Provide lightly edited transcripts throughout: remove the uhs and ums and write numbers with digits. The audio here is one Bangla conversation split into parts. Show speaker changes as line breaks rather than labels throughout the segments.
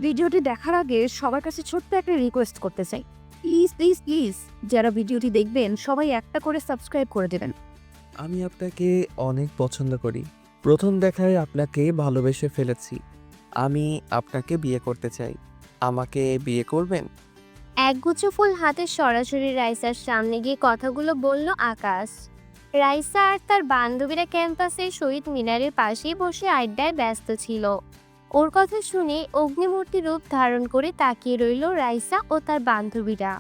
ভিডিওটি দেখার আগে সবার কাছে ছোট্ট একটা রিকোয়েস্ট করতে চাই। প্লিজ প্লিজ প্লিজ যারা ভিডিওটি দেখবেন সবাই একটা করে সাবস্ক্রাইব করে দেবেন।
আমি আপনাকে অনেক পছন্দ করি। প্রথম দেখায় আপনাকে ভালোবেসে ফেলেছি। আমি আপনাকে বিয়ে করতে চাই। আমাকে বিয়ে করবেন?
একগুচ্ছ ফুল হাতে সরাসরি রাইসার সামনে গিয়ে কথাগুলো বলল আকাশ। রাইসা আর তার বান্ধবীরা ক্যাম্পাসের শহীদ মিনারের পাশেই বসে আড্ডায় ব্যস্ত ছিল। ওর কথা শুনে অগ্নিমূর্তি রূপ ধারণ করে তাকিয়ে রইল রাইসা ও তার বান্ধবীরা।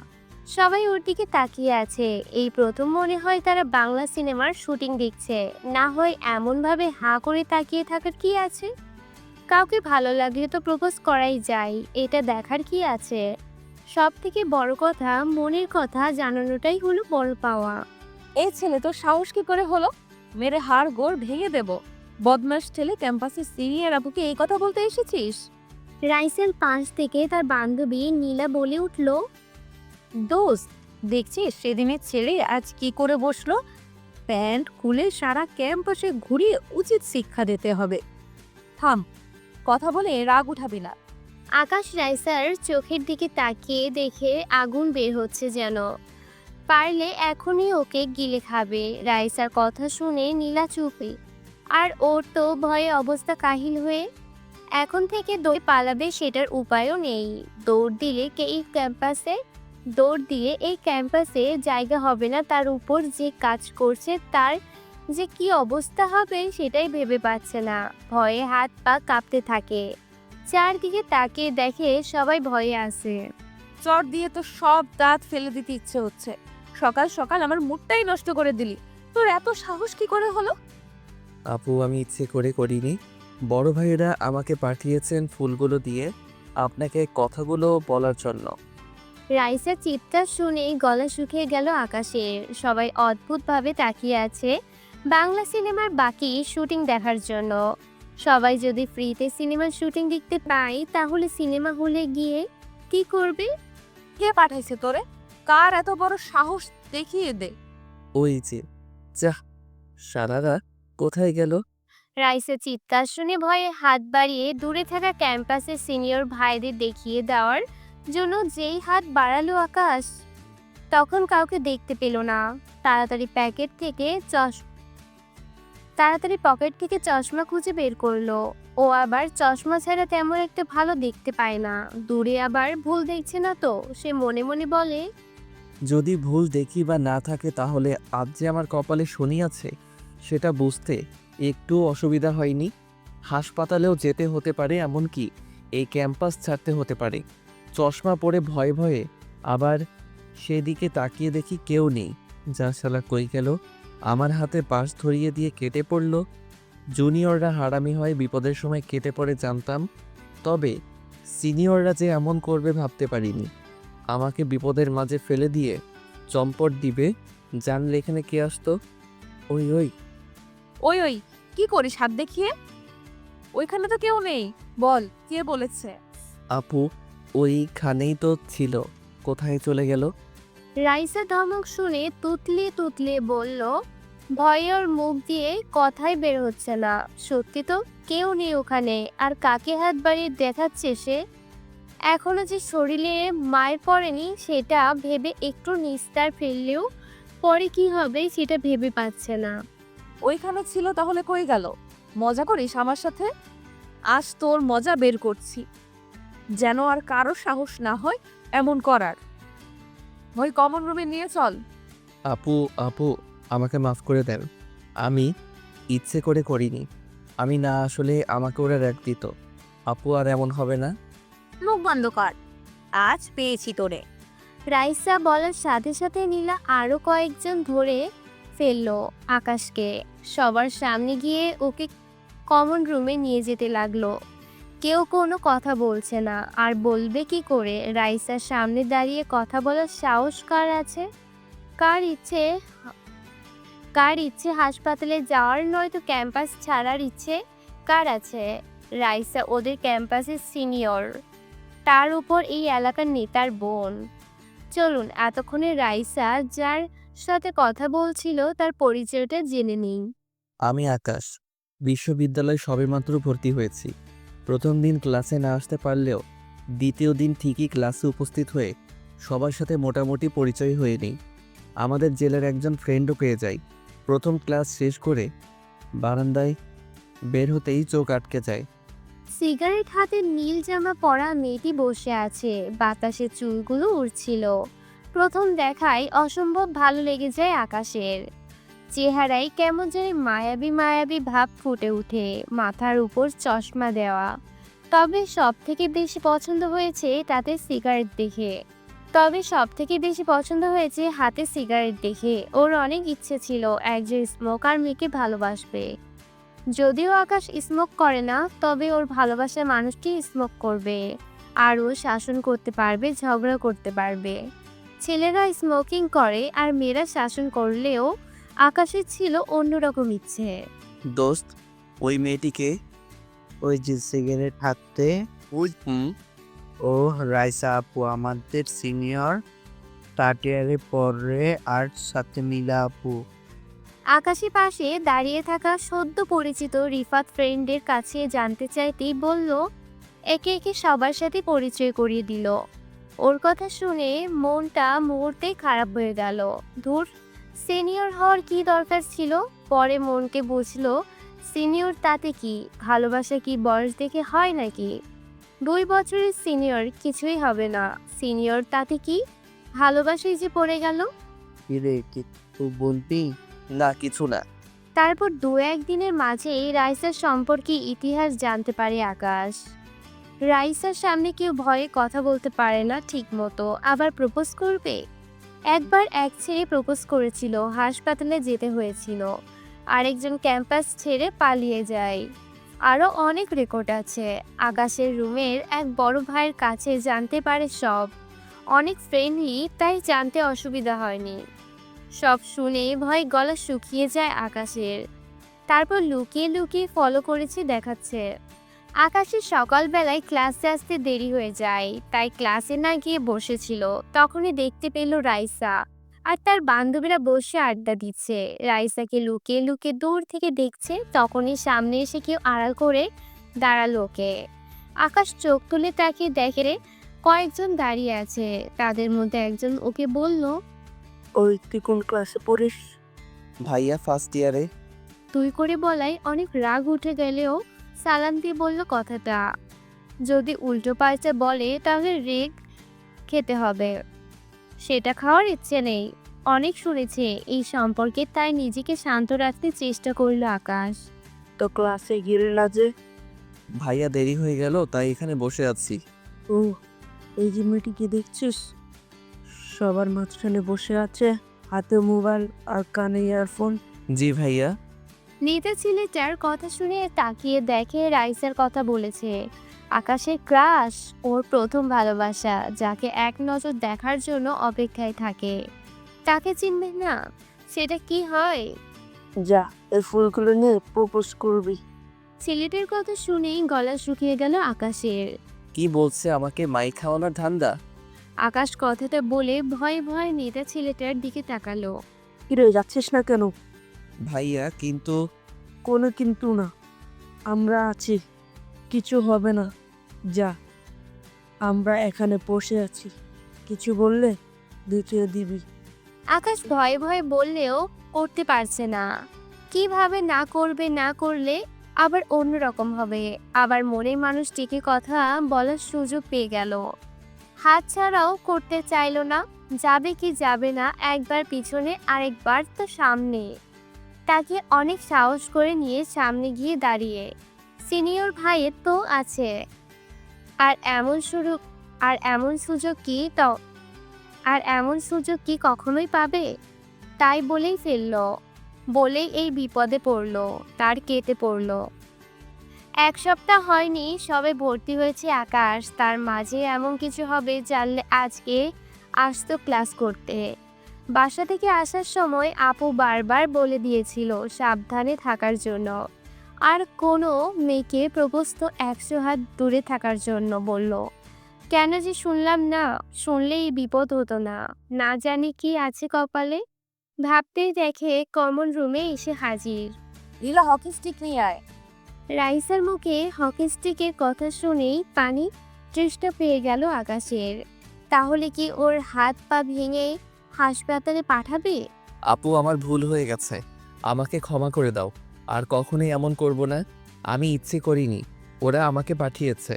সবাই ওর দিকে তাকিয়ে আছে। এই প্রথম মনে হয় তারা বাংলা সিনেমার শুটিং দেখছে, না হয় এমনভাবে হাঁ করে তাকিয়ে থাকার কি আছে। কাউকে ভালো লাগলে তো প্রপোজ করাই যায়, এটা দেখার কি আছে। সব থেকে বড় কথা, মনের কথা জানানোটাই হলো বড় পাওয়া।
এই ছেলে তোর সাহস কি করে হলো? মেরে হাড় গোড় ভেঙে দেব। বদমাস ছেলে, ক্যাম্পাসের সিনিয়র আপুকে এই কথা বলতে এসেছিস?
রাইসেল পাশ থেকে তার বান্ধবী নীলা বলে উঠল,
দোস্ত, দেখছিস সেদিনের ছেলে আজ কি করে বসলো? প্যান্ট খুলে সারা ক্যাম্পাসে ঘুরিয়ে উচিত শিক্ষা দিতে হবে। থাম, কথা বলে রাগ উঠাবি না।
আকাশ রাইসার চোখের দিকে তাকিয়ে দেখে আগুন বের হচ্ছে যেন। পারলে এখনই ওকে গিলে খাবে। রাইসার কথা শুনে নীলা চুপি। আর ওর তো ভয়ে অবস্থা কাহিল হয়ে। এখন থেকে দৌড়ে পালাবে সেটার উপায়ও নেই। দৌড় দিয়ে এই ক্যাম্পাসে জায়গা হবে না তার উপর। যে কাজ করছে তার যে কি অবস্থা হবে সেটাই ভেবে পাচ্ছে না। ভয়ে হাত পা কাঁপতে থাকে। চারদিকে তাকিয়ে দেখে সবাই ভয়ে আছে।
চট দিয়ে তো সব দাঁত ফেলে দিতে ইচ্ছে হচ্ছে। সকাল সকাল আমার মুডটাই নষ্ট করে দিলি। তোর এত সাহস কি করে হলো?
আপু, আমি ইচ্ছে করে করিনি। বড় ভাইয়েরা আমাকে পাঠিয়েছেন ফুলগুলো দিয়ে আপনাকে কথাগুলো বলার জন্য।
রাইসা চিৎকার শুনে গলা শুকিয়ে গেল আকাশের। সবাই অদ্ভুতভাবে তাকিয়ে আছে বাংলা সিনেমার বাকি শুটিং দেখার জন্য। সবাই যদি ফ্রিতে সিনেমার শুটিং দেখতে পায় তাহলে সিনেমা হলে গিয়ে কি করবে?
কে পাঠাইছে তোরে? কার এত বড় সাহস দেখিয়ে দে।
ওই যে, যাহ, সারারা কোথায় গেল?
রাইসা চিৎকার শুনে ভয়ে হাত বাড়িয়ে দূরে থাকা ক্যাম্পাসের সিনিয়র ভাইদের দেখিয়ে দেওয়ার জন্য যেই হাত বাড়ালো আকাশ, তখন কাউকে দেখতে পেল না। তাড়াতাড়ি পকেট থেকে চশমা খুঁজে বের করলো। ও আবার চশমা ছাড়া তেমন একটা ভালো দেখতে পায় না। দূরে আবার ভুল দেখছে না তো, সে মনে মনে বলে,
যদি ভুল দেখি বা না থাকে তাহলে আজ যে আমার কপালে শনি আছে সেটা বুঝতে একটু অসুবিধা হয়নি। হাসপাতালেও যেতে হতে পারে, এমনকি এই ক্যাম্পাস ছাড়তে হতে পারে। চশমা পরে ভয়ে ভয়ে আবার সেদিকে তাকিয়ে দেখি কেউ নেই। যা শালা কই গেল? আমার হাতে পাশ ধরিয়ে দিয়ে কেটে পড়ল। জুনিয়ররা হারামি হয়, বিপদের সময় কেটে পড়ে জানতাম, তবে সিনিয়ররা যে এমন করবে ভাবতে পারিনি। আমাকে বিপদের মাঝে ফেলে দিয়ে চম্পট দিবে, জানলে এখানে কে আসতো? ওই ওই
ওই ওই, কি করিস হাত দেখিয়ে? ওইখানে তো কেউ নেই। বল, কে বলেছে?
আপু, ওইখানেই তো ছিল, কোথায় চলে গেল?
রাইসা ধমক শুনে তুতলে তুতলে বলল, ভয়ে ওর মুখ দিয়ে কথাই বের হচ্ছে না। সত্যি তো কেউ নেই ওখানে। আর কাকে হাত বাড়িয়ে দেখাচ্ছে সে? এখনো যে শরীরে মায়ের পড়েনি সেটা ভেবে একটু নিস্তার ফেললেও পরে কি হবে সেটা ভেবে পাচ্ছে না।
ওইখানে ছিল তাহলে কই গেল? মজা করিস আমার সাথে? আজ তোর মজা বের করছি, যেন আর কারো সাহস না হয় এমন করার। ওই কমন রুমে নিয়ে চল।
আপু আপু, আমাকে মাফ করে দেন। আমি ইচ্ছে করে করিনি। আমি না আসলে আমাকে ওরা র্যাক দিত। আপু, আর এমন হবে না।
মুখ বন্ধ কর, আজ পেয়েছি তোরে।
রাইসা বলার সাথে সাথে নীলা আরো কয়েকজন ধরে ফেললো আকাশকে। সবার সামনে গিয়ে ওকে কমন রুমে নিয়ে যেতে লাগলো। কেউ কোনো কথা বলছে না, আর বলবে কি করে? রাইসার সামনে দাঁড়িয়ে কথা বলার সাহস কার আছে? কার ইচ্ছে কার ইচ্ছে হাসপাতালে যাওয়ার, নয়তো ক্যাম্পাস ছাড়ার ইচ্ছে কার আছে? রাইসা ওদের ক্যাম্পাসের সিনিয়র, তার উপর এই এলাকার নেতার বোন। চলুন এতক্ষণে রাইসা যার সাথে কথা বলছিল তার পরিচয়টা জেনে নিই।
আমি আকাশ, বিশ্ববিদ্যালয়ে সবেমাত্র ভর্তি হয়েছি। প্রথম দিন ক্লাসে না আসতে পারলেও দ্বিতীয় দিন ঠিকই ক্লাসে উপস্থিত হয়ে সবার সাথে মোটামুটি পরিচয় হয়ে নিই। আমাদের জেলার একজন ফ্রেন্ডও পেয়ে যাই। প্রথম ক্লাস শেষ করে বারান্দায় বের হতেই চোখ আটকে যায়।
সিগারেট হাতে নীল জামা পরা মেয়েটি বসে আছে, বাতাসে চুলগুলো উড়ছিল। প্রথম দেখায় অসম্ভব ভালো লেগে যায় আকাশের। চেহারায় কেমন জানি মায়াবী মায়াবী ভাব ফুটে ওঠে, মাথার উপর চশমা দেওয়া। তবে সব থেকে বেশি পছন্দ হয়েছে হাতে সিগারেট দেখে। ওর অনেক ইচ্ছে ছিল একজন স্মোকার মেয়েকে ভালোবাসবে। যদিও আকাশ স্মোক করে না, তবে ওর ভালোবাসার মানুষটি স্মোক করবে, আর ও শাসন করতে পারবে, ঝগড়া করতে পারবে। ছেলেরা স্মোকিং করে আর মেয়েরা শাসন করলেও আকাশের ছিল অন্যরকম ইচ্ছে।
দোস্ত, ওই মেয়েটিকে?
ওই যে সিগারেট হাতে,
হুম।
ও রাইসা আপু, আমাদের সিনিয়র, থার্ড ইয়ারে পড়ে, আর সাথে নীলা আপু।
আকাশের পাশে দাঁড়িয়ে থাকা সদ্য পরিচিত রিফাত ফ্রেন্ডের কাছে জানতে চাইতেই বলল, একে একে সবার সাথে পরিচয় করিয়ে দিল। ওর কথা শুনে মনটা মুহূর্তেই খারাপ হয়ে গেল। ধুর, সিনিয়র হওয়ার কি দরকার ছিল? পরে মনকে বুঝলো, সিনিয়র তাতে কি, ভালোবাসা কি বয়স দেখে হয় নাকি? 2 বছরের সিনিয়র কিছুই হবে না, সিনিয়র তাতে কি, ভালোবাসাই যে পড়ে গেল।
কিরে, কিছু বলবি?
না, কিছু না।
তারপর 2-1 দিনের মাঝেই রাইসার সম্পর্কে ইতিহাস জানতে পারে আকাশ। রাইসার সামনে কেউ ভয়ে কথা বলতে পারে না ঠিক মতো, আবার প্রপোজ করবে। একবার এক ছেলে প্রপোজ করেছিল, হাসপাতালে যেতে হয়েছিল। আরেকজন ক্যাম্পাস ছেড়ে পালিয়ে যায়। আরও অনেক রেকর্ড আছে। আকাশের রুমের এক বড় ভাইয়ের কাছে জানতে পারে সব। অনেক ফ্রেন্ডলি, তাই জানতে অসুবিধা হয়নি। সব শুনে ভয় গলা শুকিয়ে যায় আকাশের। তারপর লুকিয়ে লুকিয়ে ফলো করেছে দেখাচ্ছে। আকাশের সকালবেলায় ক্লাসে আসতে দেরি হয়ে যায়, তাই ক্লাসে না গিয়ে বসেছিল। তখনই দেখতে পেল রাইসা আর তার বান্ধবীরা বসে আড্ডা দিচ্ছে। রাইসাকে লুকিয়ে লুকিয়ে দূর থেকে দেখছে, তখনই সামনে এসে কেউ আড়াল করে দাঁড়ালো ওকে। আকাশ চোখ তুলে তাকিয়ে দেখে কয়েকজন দাঁড়িয়ে আছে। তাদের মধ্যে একজন ওকে বলল,
ওই তুই কোন ক্লাসে পড়িস?
ভাইয়া ফার্স্ট ইয়ারে।
তুই করে বলায় অনেক রাগ উঠে গেলেও সালাম দিয়ে বলল কথাটা। যদি উল্টো পাল্টা বলে তাহলে রেগ খেতে হবে, সেটা খাওয়ার ইচ্ছে নেই। অনেক শুনেছে এই সম্পর্কে, তাই নিজেকে শান্ত রাখতে চেষ্টা করলো আকাশ।
তো ক্লাসে গিয়ে না যে?
ভাইয়া দেরি হয়ে গেল, তাই এখানে বসে আছি।
ও, এই যে মেয়েটিকে দেখছিস, সবার মাঝখানে বসে আছে, হাতে মোবাইল আর কানে ইয়ারফোন।
জি ভাইয়া।
নেতা ছেলেটার কথা শুনে তাকিয়ে দেখে রাইসার কথা বলেছে। আকাশের ক্রাশ, ওর প্রথম ভালোবাসা, যাকে এক নজর দেখার জন্য অপেক্ষায় থাকে। তাকে চিনবে না, সেটা কি হয়?
যা, এই ফুলগুলো নিয়ে প্রপোজ করবি।
ছেলেটির কথা শুনেই গলা শুকিয়ে গেল আকাশের।
কি বলছে, আমাকে মাই খাওয়ানোর ধান্দা?
আকাশ কথাটা বলে ভয়ে ভয়ে নেতা ছেলেটার দিকে তাকালো।
কিরে, যাচ্ছিস না কেন?
ভাইয়া কিন্তু।
কোনো কিন্তু না, আমরা আছি, কিছু হবে না। যা, আমরা এখানে বসে আছি, কিছু বললে দ্বিতীয় দিবি।
আকাশ ভয়ে ভয়ে বললেও করতে পারছে না। কিভাবে না করবে, না করলে আবার অন্যরকম হবে। আবার মনের মানুষটিকে কথা বলার সুযোগ পেয়ে গেল। হাত ছাড়াও করতে চাইলো না। যাবে কি যাবে না, একবার পিছনে আরেকবার তো সামনে। তাকে অনেক সাহস করে নিয়ে সামনে গিয়ে দাঁড়িয়ে। সিনিয়র ভাইয়ের তো আছে, আর এমন সুযোগ কি কখনোই পাবে? তাই বলেই ফেললো, বলেই এই বিপদে পড়লো, তার কেটে পড়লো। 1 সপ্তাহ হয়নি সবে ভর্তি হয়েছে আকাশ। তার মাঝে এমন কিছু হবে জানলে আজকে আসতো ক্লাস করতে। বাসা থেকে আসার সময় আপু বারবার বলে দিয়েছিল সাবধানে থাকার জন্য, আর কোনো মেয়েকে প্রপোজ তো 100 হাত দূরে থাকার জন্য বলল। কেন যে শুনলাম না, শুনলেই বিপদ হতো না। না জানি কি আছে কপালে। ভাবতেই দেখে কমন রুমে এসে হাজির।
লীলা, হকি স্টিক নিয়ে আয়।
রাইসার মুখে হকি স্টিকের কথা শুনেই পানি তৃষ্ণা পেয়ে গেল আকাশের। তাহলে কি ওর হাত পা ভেঙে হাসপাতালে পাঠাবে?
আপু, আমার ভুল হয়ে গেছে, আমাকে ক্ষমা করে দাও। আর কখনোই এমন করব না। আমি ইচ্ছে করিনি, ওরা আমাকে পাঠিয়েছে।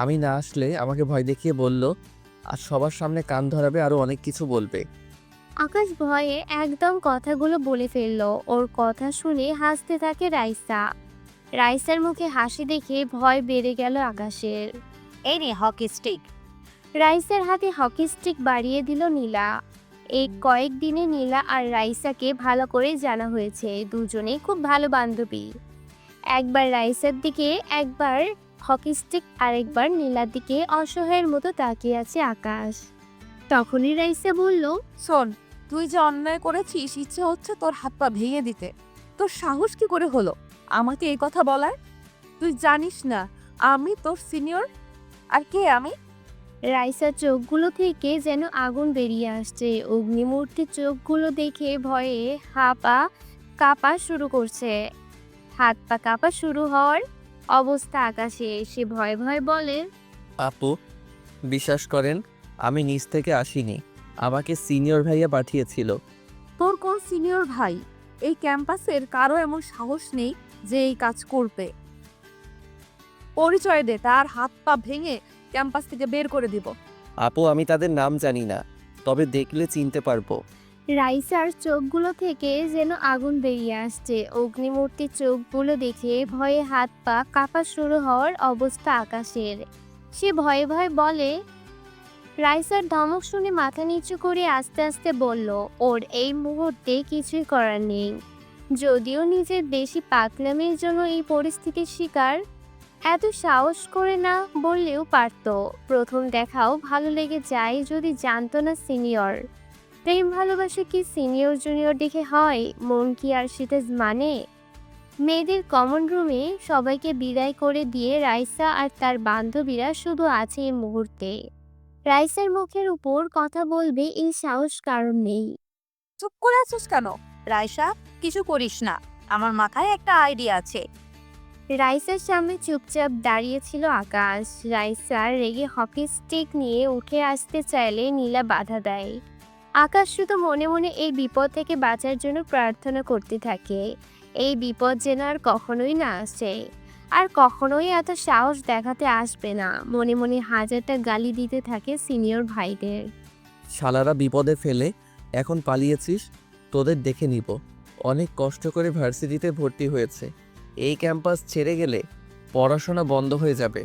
আমি না আসলে আমাকে ভয় দেখিয়ে বলল আর সবার সামনে কান ধরাবে, আরও অনেক কিছু বলবে।
আকাশ ভয়ে একদম কথাগুলো বলে ফেললো। ওর কথা শুনে হাসতে থাকে রাইসা। রাইসার মুখে হাসি দেখে ভয় বেড়ে গেল আকাশের।
এই নে হকি স্টিক।
রাইসার হাতে হকি স্টিক বাড়িয়ে দিল নীলা। এই কয়েকদিনে নীলা আর রাইসাকে ভালো করে জানা হয়েছে, দুজনেই খুব ভালো বান্ধবী। একবার রাইসার দিকে, একবার হকি স্টিক, আরেকবার নীলার দিকে অসহায়ের মতো তাকিয়ে আছে আকাশ। তখনই রাইসা বলল,
শোন, তুই যে অন্যায় করেছিস, ইচ্ছে হচ্ছে তোর হাত পা ভেঙে দিতে। তোর সাহস কি করে হলো আমাকে এই কথা বলার? তুই জানিস না আমি তোর সিনিয়র? আর কে আমি?
রাইসার চোখগুলো থেকে যেন আগুন বেরিয়ে আসছে। অগ্নিমূর্তির চোখগুলো দেখে ভয়ে কাঁপা শুরু করছে। হাত পা কাঁপা শুরু হওয়ার অবস্থা আকাশে। সে ভয়ে ভয়ে বলে,
আপু, বিশ্বাস করেন, আমি নিজ থেকে আসিনি, আমাকে সিনিয়র ভাইয়া পাঠিয়েছিল।
তোর কোন সিনিয়র ভাই? এই ক্যাম্পাসের কারো এমন সাহস নেই যে এই কাজ করবে। পরিচয় দে, তার হাত পা ভেঙে ক্যাম্পাস থেকে বের করে দিব।
আপু, আমি তাদের নাম জানি না, তবে দেখলে চিনতে পারবো।
রাইসার চোখগুলো থেকে যেন আগুন বেরিয়ে আসছে। অগ্নিমূর্তির চোখগুলো দেখে ভয়ে হাত পা কাঁপা শুরু হওয়ার অবস্থা আকাশের। সে ভয়ে ভয়ে বলে, রাইসার ধমক শুনে মাথা নিচু করে আস্তে আস্তে বলল, ওর এই মুহূর্তে কিছুই করার নেই। যদিও নিজের বেশি পাকনামির জন্য এই পরিস্থিতির শিকার, এত সাহস করে না বললেও পারত। প্রথম দেখাও ভালো লেগে যায় যদি জানতো না সিনিয়র। প্রেম ভালোবাসা কি সিনিয়র জুনিয়র দেখে হয়? মন কি আর সেটা মানে? মেয়েদের কমন রুমে সবাইকে বিদায় করে দিয়ে রাইসা আর তার বান্ধবীরা শুধু আছে এই মুহূর্তে। রাইসার মুখের উপর কথা বলবে এই সাহস কারণ নেই।
চুপ করে আছিস কেন? রাইসা, কিছু করিস না, আমার মাথায় একটা আইডিয়া আছে।
রাইসার সামনে চুপচাপ দাঁড়িয়ে ছিল আকাশ। রাইসা রেগে হকি স্টিক নিয়ে উঠে আসতে চাইলে নীলা বাধা দেয়। আকাশ শুধু মনে মনে এই বিপদ থেকে বাঁচার জন্য প্রার্থনা করতে থাকে, এই বিপদ যেন আর কখনোই না আসে, আর কখনোই এত সাহস দেখাতে আসবে না। মনে মনে হাজারটা গালি দিতে থাকে সিনিয়র ভাইদের।
শালারা বিপদে ফেলে এখন পালিয়েছিস, তোদের দেখে নিব। অনেক কষ্ট করে ভার্সিটিতে ভর্তি হয়েছে, এই ক্যাম্পাস ছেড়ে গেলে পড়াশোনা বন্ধ হয়ে যাবে।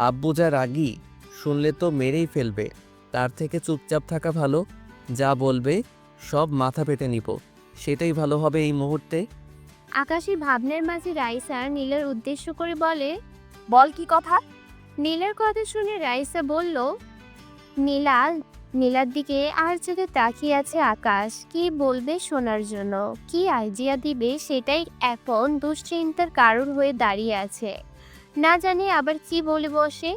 আব্বু যা রাগী, শুনলে তো মেরেই ফেলবে। তার থেকে চুপচাপ থাকা ভালো, যা বলবে সব মাথা পেতে নিব, সেটাই ভালো হবে এই মুহূর্তে।
আকাশের ভাবনার মাঝে রাইসা নীলার উদ্দেশ্য করে বলে,
বল কি কথা?
নীলার কথা শুনে রাইসা বলল, নীলার দিকে আর চোখে তাকিয়ে আছে আকাশ, কি বলবে শোনার জন্য, কি আইডিয়া দিবে সেটাই এখন দুশ্চিন্তার কারণ হয়ে দাঁড়িয়ে আছে। না জানি আবার কি বলে বসে।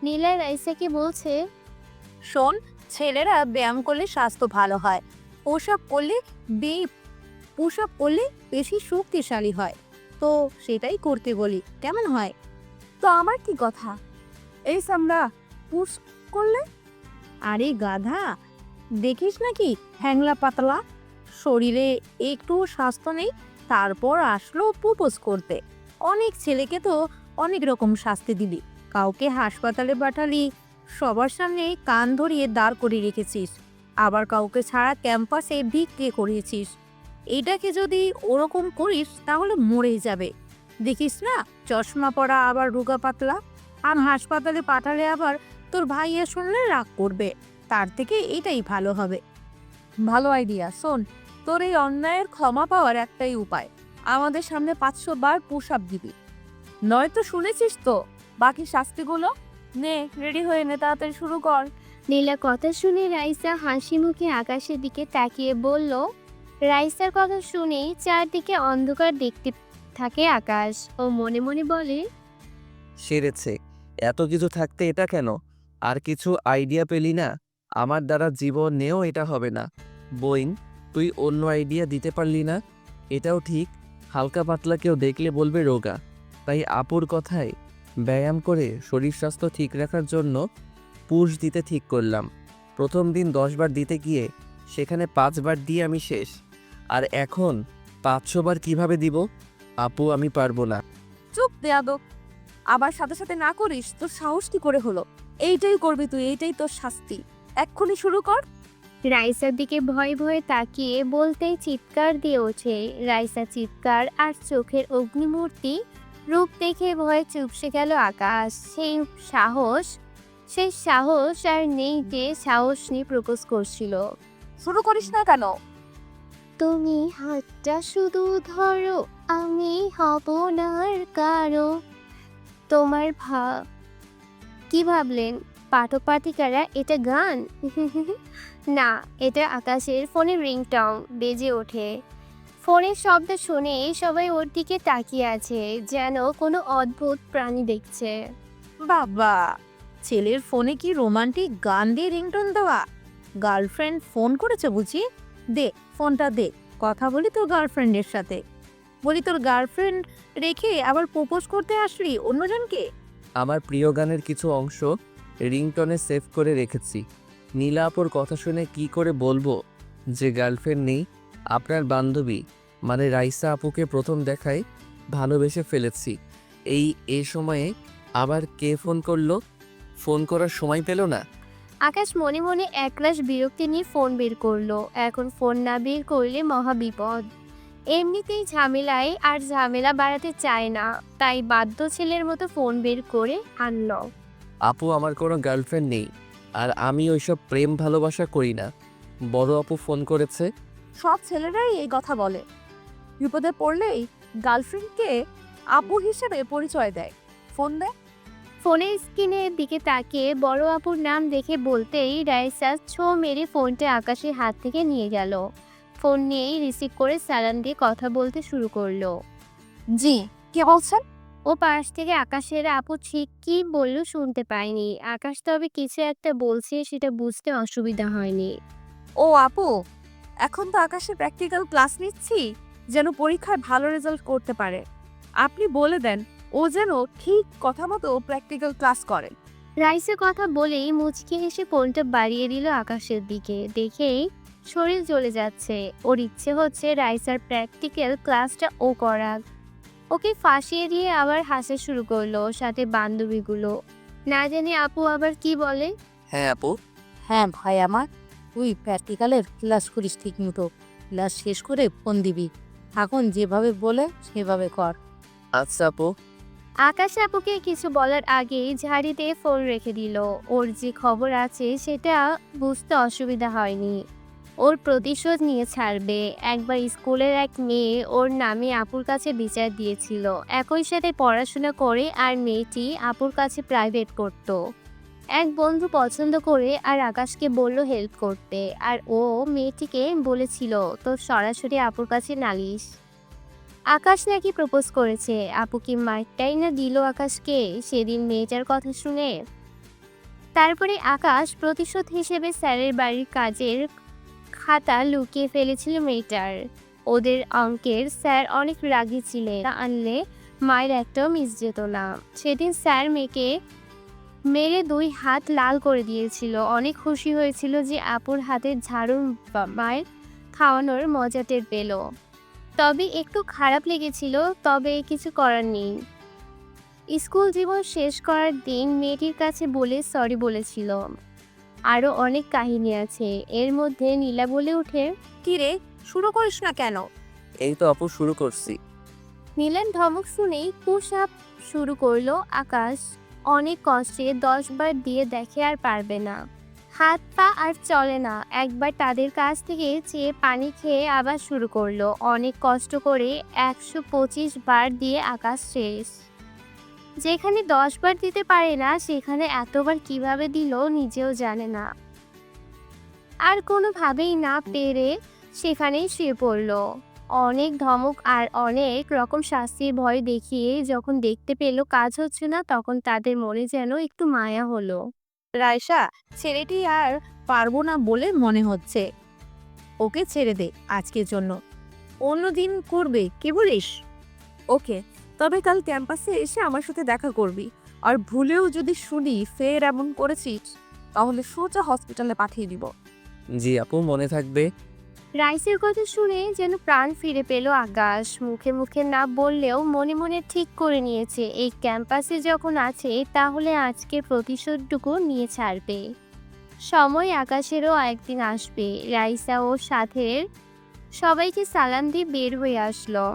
নীলা রাইসাকে বলছে,
শোন, ছেলেরা ব্যায়াম করলে স্বাস্থ্য ভালো হয়, পোশাক করলে পোশাক করলে বেশি শক্তিশালী হয়, তো সেটাই করতে বলি, কেমন হয়? তো আমার কি কথা? এই সামরা পুশ করলে? আরে গাধা, দেখিস নাকি হ্যাংলা পাতলা, শরীরে একটু স্বাস্থ্য নেই, তারপর আসলো প্রপোজ করতে। অনেক ছেলেকে তো অনেক রকম শাস্তি দিবি, কাউকে হাসপাতালে পাঠালি, সবার সামনে কান ধরিয়ে দাঁড় করিয়ে রেখেছিস, আবার কাউকে ছাড়া ক্যাম্পাসে ভিক্ষে করিয়েছিস। এটাকে যদি ওরকম করিস তাহলে মরেই যাবে। দেখিস না, চশমা পরা আবার রোগা পাতলা, আর হাসপাতালে পাঠালে আবার তোর ভাইয়া শুনলে রাগ করবে। তার থেকে এটাই ভালো হবে। ভালো আইডিয়া। শোন, তোর এই অন্যায়ের ক্ষমা পাওয়ার একটাই উপায়, আমাদের সামনে 500 বার পুশ আপ দিবি, নয়তো শুনেছিস তো বাকি শাস্তিগুলো। নে, রেডি হয়ে নে, তাড়াতাড়ি শুরু কর।
নীলা কথা শুনে রাইসা হাসি মুখে আকাশের দিকে তাকিয়ে বলল। রাইসার কথা শুনেই চারদিকে অন্ধকার দেখতে থাকে আকাশ। ও মনে মনে বলে,
সেরেছে, এত কিছু থাকতে এটা কেন? আর কিছু আইডিয়া পেলি না? আমার দ্বারা জীবনেও এটা হবে না। বইন, তুই অন্য আইডিয়া দিতে পারলি না? এটাও ঠিক, হালকা পাতলা কেউ দেখলে বলবে রোগা, তাই আপুর কথায় ব্যায়াম করে শরীর স্বাস্থ্য ঠিক রাখার জন্য পুশ দিতে ঠিক করলাম। প্রথম দিন 10 বার দিতে গিয়ে সেখানে 5 বার দিয়ে আমি শেষ। আর এখন 500 বার কিভাবে দিব? আপু আমি পারবো না।
চুপ বেয়াদব। আবার সাথে সাথে না করিস তোর সাহস কি করে হলো? এইটাই করবি তুই, এইটাই তোর শাস্তি। এক্ষুনি শুরু কর।
রাইসার দিকে ভয়ে ভয়ে তাকিয়ে বলতেই চিৎকার দিয়ে ওঠে। রাইসা চিৎকার আর চোখের অগ্নিমূর্তি রূপ দেখে ভয়ে চুপসে গেল আকাশ। সেই সাহস আর নেই যে সাহস নিয়ে প্রপোজ করছিল।
শুরু করিস না কেন?
তুমি হাতটা শুধু ধরো, আমি হব না আর কারো। তোমার কি ভাবলেন পাঠক পাঠিকারা এটা গান? না, এটা আকাশের ফোনের রিংটং বেজে ওঠে। ফোনের শব্দ শুনে সবাই ওর দিকে তাকিয়ে আছে, যেন কোনো অদ্ভুত প্রাণী দেখছে।
বাবা, ছেলের ফোনে কি রোমান্টিক গান দিয়ে রিংটোন দেওয়া? গার্লফ্রেন্ড ফোন করেছে বুঝি? দে ফোনটা দে, কথা বলি তোর গার্লফ্রেন্ডের সাথে। বলি তোর গার্লফ্রেন্ড রেখে আবার প্রপোজ করতে আসলি অন্যজনকে?
আমার প্রিয় গানের কিছু অংশ রিংটনে সেভ করে রেখেছি। নীলা আপুর কথা শুনে কি করে বলবো যে গার্লফ্রেন্ড নেই? আপনার বান্ধবী মানে রাইসা আপুকে প্রথম দেখায় ভালোবেসে ফেলেছি। এই সময়ে আবার কে ফোন করলো? ফোন করার সময় পেল না।
আকাশ মনে মনে একরাশ বিরক্তি নিয়ে ফোন বের করলো। এখন ফোন না বের করলে মহা বিপদ। এমনিতেই ঝামেলা বাড়াতে চায় না, তাই বাধ্য ছেলের মতো ফোন বের করে আনলো।
আপু আমার কোনো গার্লফ্রেন্ড নেই, আর আমি ওইসব প্রেম ভালোবাসা করি না। বড় আপু ফোন করেছে।
সব ছেলেরাই এই কথা বলে, বিপদে পড়লেই গার্লফ্রেন্ডকে আপু হিসেবে পরিচয় দেয়। ফোন দে।
ফোনের স্ক্রিনের দিকে তাকিয়ে বড় আপুর নাম দেখে বলতেই রাইসা ছো মেরে ফোনটা আকাশের হাত থেকে নিয়ে গেল। ফোন নিয়েই রিসিভ করে সালাম দিয়ে কথা বলতে শুরু করলো।
জি, কে বলছেন?
ও পাশ থেকে আকাশের আপু ঠিক কি বললো শুনতে পায়নি। আকাশ তবে কিছু একটা বলছে, সেটা বুঝতে অসুবিধা হয়নি।
ও আপু, এখন তো আকাশে প্র্যাকটিক্যাল ক্লাস নিচ্ছি, যেন পরীক্ষায় ভালো রেজাল্ট করতে পারে। আপনি বলে দেন ও যেন ঠিক কথা মতো প্র্যাকটিক্যাল ক্লাস করে।
রাইসা কথা বলেই মুচকি হেসে ফোনটা বাড়িয়ে দিল আকাশের দিকে। দেখেই শরীর জ্বলে যাচ্ছে। ওর ইচ্ছে হচ্ছে রাইসার প্র্যাকটিক্যাল ক্লাসটা ও করাক। ওকে ফাঁসিয়ে দিয়ে আবার হাসা শুরু করলো, সাথে বান্ধবীগুলো। না জানি আপু আবার কি বলে।
হ্যাঁ আপু।
হ্যাঁ ভাই আমার, তুই প্র্যাকটিক্যালের ক্লাস করিস ঠিক মতো। ক্লাস শেষ করে ফোন দিবি। এখন যেভাবে বলে সেভাবে কর।
আচ্ছা আপু।
আকাশ আপুকে কিছু বলার আগেই ঝাড়িতে ফোন রেখে দিল। ওর যে খবর আছে সেটা বুঝতে অসুবিধা হয়নি। ওর প্রতিশোধ নিয়ে ছাড়বে। একবার স্কুলের এক মেয়ে ওর নামে আপুর কাছে বিচার দিয়েছিল। একই সাথে পড়াশোনা করে আর মেয়েটি আপুর কাছে প্রাইভেট করত। এক বন্ধু পছন্দ করে আর আকাশকে বলল হেল্প করতে, আর ও মেয়েটিকে বলেছিল তো সরাসরি আপুর কাছে নালিশ। আকাশ নাকি প্রপোজ করেছে। আপু কি মাইকটাই না দিল আকাশকে সেদিন মেয়েটার কথা শুনে। তারপরে আকাশ প্রতিশোধ হিসেবে স্যারের বাড়ির কাজের খাতা লুকিয়ে ফেলেছিল মেয়েটার। ওদের অঙ্কের স্যার অনেক রাগী ছিলেন, আনলে মায়ের একটাও মিস যেত না। সেদিন স্যার মেয়েকে মেরে 2 হাত লাল করে দিয়েছিল। অনেক খুশি হয়েছিল যে আপুর হাতের ঝাড়ু মায়ের খাওয়ানোর মজা টের পেল। তবে একটু খারাপ লেগেছিল, তবে কিছু করার নেই। স্কুল জীবন শেষ করার দিন মেয়েটির কাছে বলে সরি বলেছিল। আরও অনেক কাহিনী আছে। এর মধ্যে নীলা বলে ওঠে,
কি রে, শুরু করিস না কেন?
এই তো আপু শুরু করছি।
নীলার ধমক শুনেই পুশ আপ শুরু করলো আকাশ। অনেক কষ্টে 10 বার দিয়ে দেখে আর পারবে না। হাত পা আর চলে না। একবার তাদের কাছ থেকে চেয়ে পানি খেয়ে আবার শুরু করলো। অনেক কষ্ট করে 125 বার দিয়ে আকাশ শেষ। যেখানে 10 বার দিতে পারে না সেখানে এতবার কিভাবে দিল নিজেও জানে না। আর কোনোভাবেই না পেরে সেখানেই শুয়ে পড়ল। অনেক ধমক আর অনেক রকম শাস্তির ভয় দেখিয়ে যখন দেখতে পেল কাজ হচ্ছে না, তখন তাদের মনে যেন একটু মায়া হলো।
রাইসা, ছেলেটি আর পারবো না বলে মনে হচ্ছে। ওকে ছেড়ে দে আজকের জন্য, অন্যদিন করবে, কি বলিস? ওকে, তবে কাল ক্যাম্পাসে এসে আমার সাথে দেখা করবি। আর ভুলেও যদি শুনি ফের এমন করেছিস তাহলে সোজা হসপিটালে পাঠিয়ে দিব।
জি আপু, মনে থাকবে।
রাইসের কথা শুনে যেন প্রাণ ফিরে পেল আকাশ। মুখে মুখে না বললেও মনে মনে ঠিক করে নিয়েছে এই ক্যাম্পাসে যখন আছে তাহলে আজকের প্রতিশোধটুকু নিয়ে ছাড়বে। সময় আকাশেরও একদিন আসবে। রাইসা ও সাথের সবাইকে সালাম দিয়ে বের হয়ে আসলো।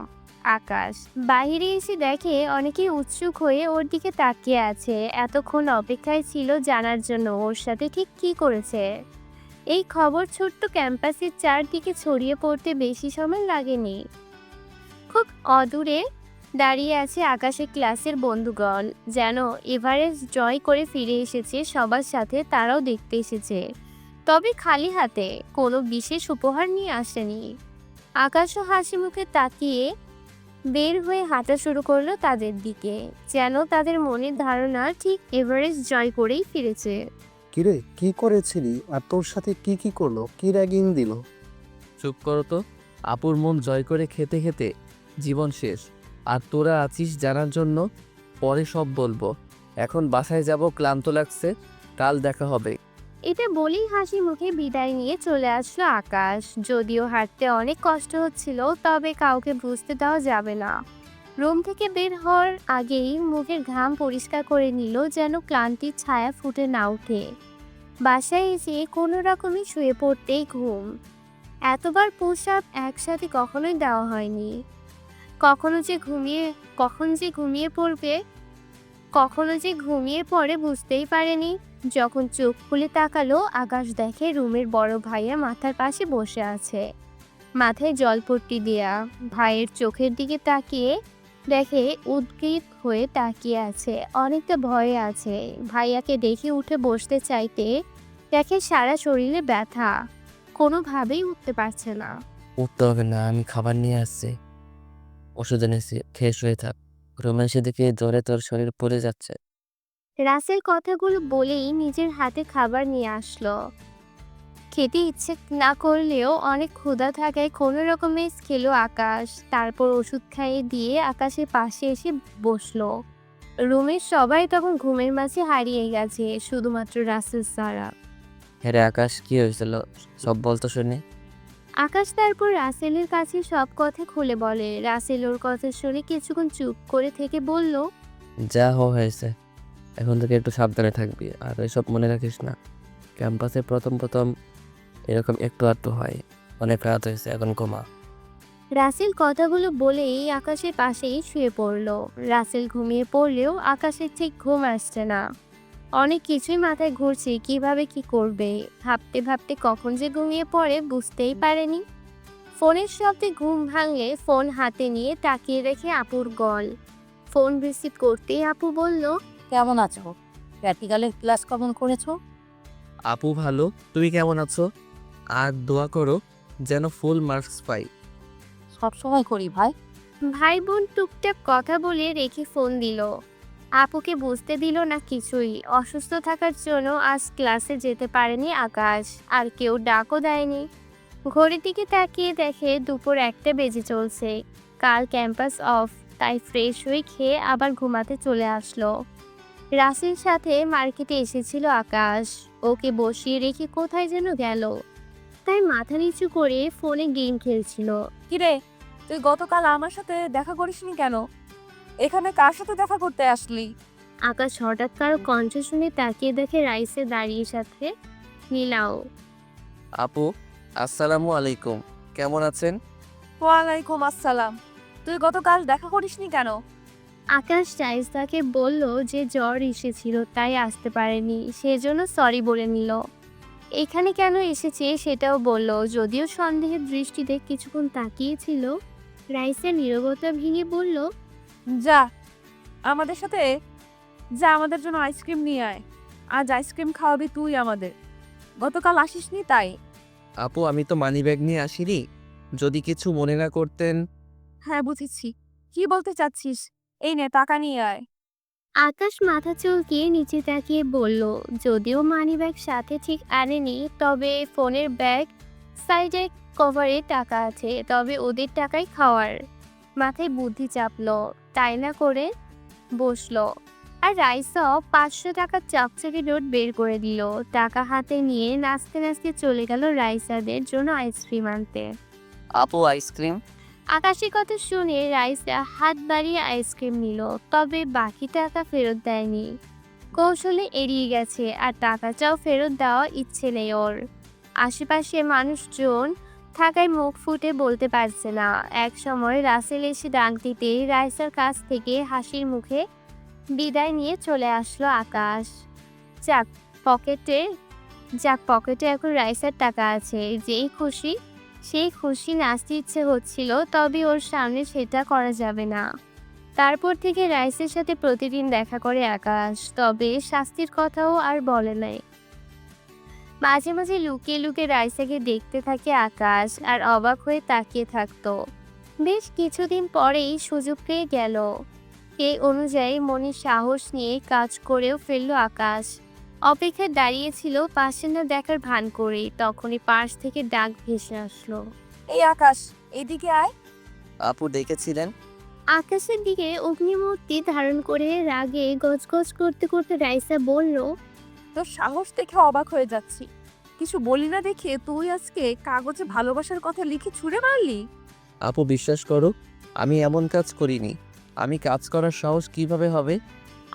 আকাশ বাইরে এসে দেখে অনেকেই উৎসুক হয়ে ওর দিকে তাকিয়ে আছে। এতক্ষণ অপেক্ষায় ছিল জানার জন্য ওর সাথে ঠিক কী করেছে। এই খবর ছোট্ট ক্যাম্পাসের চারদিকে ছড়িয়ে পড়তে বেশি সময় লাগেনি। খুব অদূরে দাঁড়িয়ে আছে আকাশের ক্লাসের বন্ধুগণ, যেন এভারেস্ট জয় করে ফিরে এসেছে সবার সাথে। তারাও দেখতে এসেছে, তবে খালি হাতে, কোনো বিশেষ উপহার নিয়ে আসেনি। আকাশও হাসি মুখে তাকিয়ে বের হয়ে হাঁটা শুরু করলো তাদের দিকে, যেন তাদের মনের ধারণা ঠিক এভারেস্ট জয় করেই ফিরেছে।
কিরে, কি করেছিলি? আর তোর সাথে কি কি করলো? কি র্যাগিং দিল?
চুপ করো তো। আপুর মন জয় করে খেতে খেতে জীবন শেষ, আর তোরা আছিস জানার জন্য। পরে সব বলবো, এখন বাসায় যাব, ক্লান্ত লাগছে, কাল দেখা হবে।
এটা বলেই হাসি মুখে বিদায় নিয়ে চলে আসলো আকাশ। যদিও হাঁটতে অনেক কষ্ট হচ্ছিল, তবে কাউকে বুঝতে দেওয়া যাবে না। রুম থেকে বের হওয়ার আগেই মুখের ঘাম পরিষ্কার করে নিল, যেন ক্লান্তির ছায়া ফুটে না ওঠে। বাসায় এসে কোনো রকমে শুয়ে পড়তেই ঘুম। এতবার প্রস্রাব একসাথে কখনোই দেওয়া হয়নি। কখন যে ঘুমিয়ে পড়ে বুঝতেই পারেনি। যখন চোখ খুলে তাকালো, আকাশ দেখে রুমের বড় ভাইয়া মাথার পাশে বসে আছে, মাথায় জলপট্টি দেয়া। ভাইয়ের চোখের দিকে তাকিয়ে দেখে উদ্গ্রীব হয়ে তাকিয়ে আছে, অনেকটা ভয়ে আছে। ভাইয়াকে দেখে উঠে বসতে চাইতে দেখে সারা শরীরে ব্যথা, কোনোভাবেই উঠতে পারছে না।
উঠতে হবে না, আমি খাবার নিয়ে আসছি, ওষুধ এনেছি, খেয়ে শুয়ে থাক। রুমে এসে দেখে জ্বরে তোর শরীর পড়ে যাচ্ছে।
রাসেল কথাগুলো বলেই নিজের হাতে খাবার নিয়ে আসলো। খেতে ইচ্ছে না করলেও অনেক ক্ষুধা থাকায় কোনো রকমে খেলো আকাশ। তারপর ওষুধ খাইয়ে দিয়ে আকাশের পাশে এসে বসলো। রুমের সবাই তখন ঘুমের মাঝে হারিয়ে গেছে, শুধুমাত্র রাসেল ছাড়া।
হ্যাঁ রে আকাশ, কি হয়েছিল সব বলতো শুনি।
আকাশ তারপর রাসেলের কাছে সব কথা খুলে বলে। রাসেল ওর কথা শুনে কিছুক্ষণ চুপ করে থেকে বলল,
যা হয়েছে, এখন থেকে একটু সাবধানে থাকবি, আর এসব মনে রাখিস না। ক্যাম্পাসে প্রথম প্রথম এরকম একটু আধটু হয়। অনেক রাত হয়েছে, এখন ঘুমা।
রাসেল কথাগুলো বলেই আকাশের পাশেই শুয়ে পড়ল। রাসেল ঘুমিয়ে পড়লেও আকাশের ঠিক ঘুম আসছে না। অনেক কিছুই মাথায় ঘুরছে, কিভাবে কি করবে। ভাবতে ভাবতে কখন যে ঘুমিয়ে পড়ে বুঝতেই পারেনি। ফোনের শব্দে ঘুম ভাঙলে ফোন হাতে নিয়ে তাকিয়ে রেখে আপুর কল। ফোন রিসিভ করতেই আপু বলল,
কেমন আছো? প্র্যাকটিক্যালের ক্লাস কেমন করেছো?
আপু ভালো, তুমি কেমন আছো? আর দোয়া করো যেন ফুল মার্কস পাই।
সবসময় করি ভাই।
ভাই বোন টুকটাক কথা বলে রেখে ফোন দিল। আপুকে বুঝতে দিল না কিছুই। অসুস্থ থাকার জন্য আজ ক্লাসে যেতে পারেনি আকাশ, আর কেউ ডাকও দেয়নি। ঘড়ির দিকে তাকিয়ে দেখে দুপুর 1টা বেজে চলছে। কাল ক্যাম্পাস অফ, তাই ফ্রেশ হয়ে খেয়ে আবার ঘুমাতে চলে আসলো। রাসের সাথে মার্কেটে এসেছিল আকাশ, ওকে বসিয়ে রেখে কোথায় যেন গেল, তাই মাথা নিচু করে ফোনে গেম খেলছিল।
কিরে, তুই গতকাল আমার সাথে দেখা করিসনি কেন? এখানে কার সাথে দেখা করতে আসলি?
আকাশ হঠাৎ কারো কণ্ঠ শুনে তাকিয়ে দেখে রাইসে দাঁড়িয়ে, সাথে নীলাও।
আপু আসসালামু আলাইকুম, কেমন আছেন?
ওয়ালাইকুম আসসালাম। তুই গতকাল দেখা করিসনি কেন?
আকাশ রাইসাকে বলল যে জ্বর এসেছিল তাই আসতে পারেনি, সেজন্য সরি বলে নিল। এখানে কেন এসেছে সেটাও বলল, যদিও সন্দেহের দৃষ্টিতে কিছুক্ষণ তাকিয়েছিল। রাইসা নীরবতা ভেঙে বলল,
যা আমাদের সাথে, যা আমাদের জন্য আইসক্রিম নিয়ে আয়। আজ আইসক্রিম খাওয়াবি তুই আমাদের। গতকাল আসিসনি তাই।
আপু আমি তো মানি ব্যাগ নিয়ে আসিনি, যদি কিছু মনে না করতেন।
হ্যাঁ বুঝেছি, কি বলতে চাচ্ছিস? এই নে টাকা নিয়ে আয়।
আকাশ মাথা চুলকিয়ে নিচে তাকিয়ে বলল, যদিও মানিব্যাগ সাথে ঠিক আনেনি, তবে ফোনের ব্যাগ সাইডে কভারে টাকা আছে, তবে ওদের টাকাই খাওয়ার। মাথায় বুদ্ধি চাপলো, তাই না করে বসলো। আর রাইসাও 500 টাকার চকচকে নোট বের করে দিল। টাকা হাতে নিয়ে নাচতে নাচতে চলে গেল রাইসাদের জন্য আইসক্রিম আনতে।
আপু আইসক্রিম।
আকাশের কথা শুনে রাইসা হাত বাড়িয়ে আইসক্রিম নিল, তবে বাকি টাকা ফেরত দেয়নি। কৌশলে এড়িয়ে গেছে, আর টাকাটাও ফেরত দেওয়ার ইচ্ছে নেই ওর। আশেপাশে মানুষজন থাকায় মুখ ফুটে বলতে পারছে না। এক সময় রাসেল এসে ডাক দিতেই রাইসার কাছ থেকে হাসির মুখে বিদায় নিয়ে চলে আসলো আকাশ। যাক পকেটে পকেটে এখন রাইসার টাকা আছে, যেই খুশি সেই খুশি নাচতে ইচ্ছে হচ্ছিল, তবে ওর সামনে সেটা করা যাবে না। তারপর থেকে রাইসের সাথে প্রতিদিন দেখা করে আকাশ, তবে শাস্তির কথাও আর বলে নাই। মাঝে মাঝে লুকিয়ে লুকিয়ে রাইসাকে দেখতে থাকে আকাশ, আর অবাক হয়ে তাকিয়ে থাকতো। বেশ কিছুদিন পরেই সুযোগ পেয়ে গেল। এই অনুযায়ী মনে সাহস নিয়ে কাজ করেও ফেললো আকাশ। অপেক্ষায় দাঁড়িয়েছিল পাশে না দেখার ভান করে, তখনই পাশ থেকে ডাক ভেসে আসলো।
এই আকাশ, এদিকে আয়।
আপু ডেকেছিলেন?
আকাশের দিকে অগ্নিমূর্তি ধারণ করে রাগে গজগজ করতে করতে রাইসা বলল,
তোর সাহস দেখে অবাক হয়ে যাচ্ছি। কিছু বলি না দেখে তুই আজকে কাগজে ভালোবাসার কথা লিখে ছুঁড়ে মারলি।
আপু বিশ্বাস করো, আমি এমন কাজ করিনি। আমি কাজ করার সাহস কিভাবে হবে?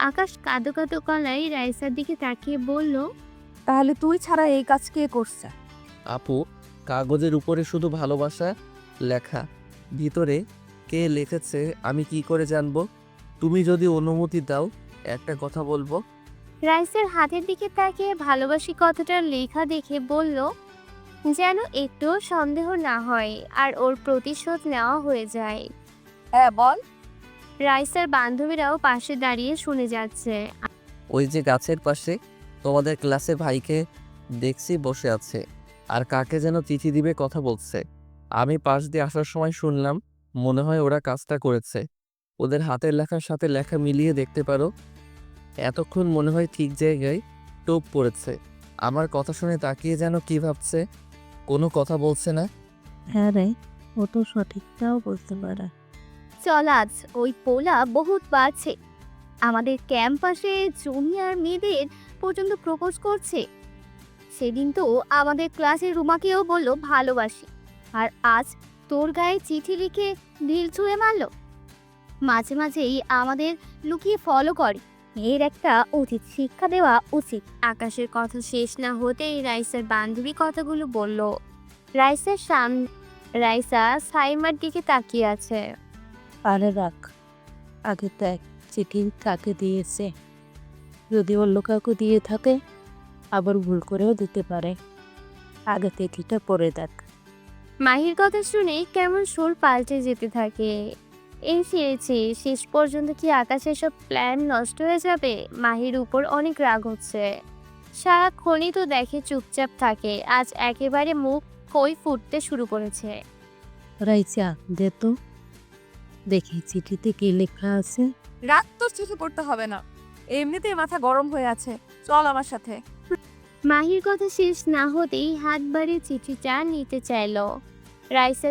আকাশ কাঁদো কাঁদো গলায় রাইসার দিকে তাকিয়ে বলল,
তাহলে তুই ছাড়া এই কাজ কে করছে?
আপু, কাগজের উপরে শুধু ভালোবাসা লেখা, ভিতরে কে লিখেছে আমি কি করে জানবো? তুমি যদি অনুমতি দাও একটা কথা বলবো।
রাইসের হাতের দিকে তাকিয়ে ভালোবাসি কথাটা লেখা দেখে বলল, যেন একটু সন্দেহ না হয় আর ওর প্রতিশোধ নেওয়া হয়ে যায়।
হ্যাঁ বল।
রাইসার বান্ধবীরাও পাশে দাঁড়িয়ে শুনে যাচ্ছে।
ওই যে গাছের পাশে তোমাদের ক্লাসে ভাইকে দেখছি বসে আছে, আর কাকে যেন চিঠি দিবে কথা বলছে। আমি পাশ দিয়ে আসার সময় শুনলাম, মনে হয় ওরা কাজটা করেছে। ওদের হাতের লেখার সাথে লেখা মিলিয়ে দেখতে পারো। এতক্ষণ মনে হয় ঠিক জায়গায় টোপ পড়েছে। আমার কথা শুনে তাকিয়ে যেন কি ভাবছে, কোনো কথা বলছে না।
হ্যাঁ রে, ও তো সঠিকটাও বলতে পারে।
চল আজ ওই পোলা বহুত বাড়ছে, আমাদের ক্যাম্পাসে জুনিয়র মেয়েদের পর্যন্ত প্রপোজ করছে। সেদিন তো আমাদের ক্লাসের রুমাকেও বললো ভালোবাসি, আর আজ তোর গায়ে চিঠি লিখে ঢিল ছুঁড়ে মারলো। মাঝে মাঝেই আমাদের লুকিয়ে ফলো করে, এর একটা উচিত শিক্ষা দেওয়া উচিত। আকাশের কথা শেষ না হতেই রাইসার বান্ধবী কথাগুলো বলল। রাইসা সাইমার দিকে তাকিয়ে আছে।
আরে রাখ, আগে দেখ চিঠি কাকে দিয়েছে। যদি অন্য কাউকে দিয়ে থাকে আবার ভুল করেও দিতে পারে। আগে চিঠিটা পড়ে দেখ।
মাহির কথা শুনে কেমন সুর পাল্টে যেতে থাকে। এই সেরেছে শেষ পর্যন্ত কি আকাশের সব প্ল্যান নষ্ট হয়ে যাবে? মাহির উপর অনেক রাগ হচ্ছে। সারাক্ষণই তো দেখে চুপচাপ থাকে, আজ একেবারে মুখ কই ফুটতে শুরু করেছে।
রাইসা দে তো দেখি চিঠিতে কি লেখা আছে।
রাত তোর চিঠি পড়তে হবে না, এমনিতেই মাথা গরম হয়ে আছে। চল আমার সাথে।
মাহির কথা শেষ না হতেই হাত বাড়িয়ে চিঠিটা নিতে চাইল। রাইসা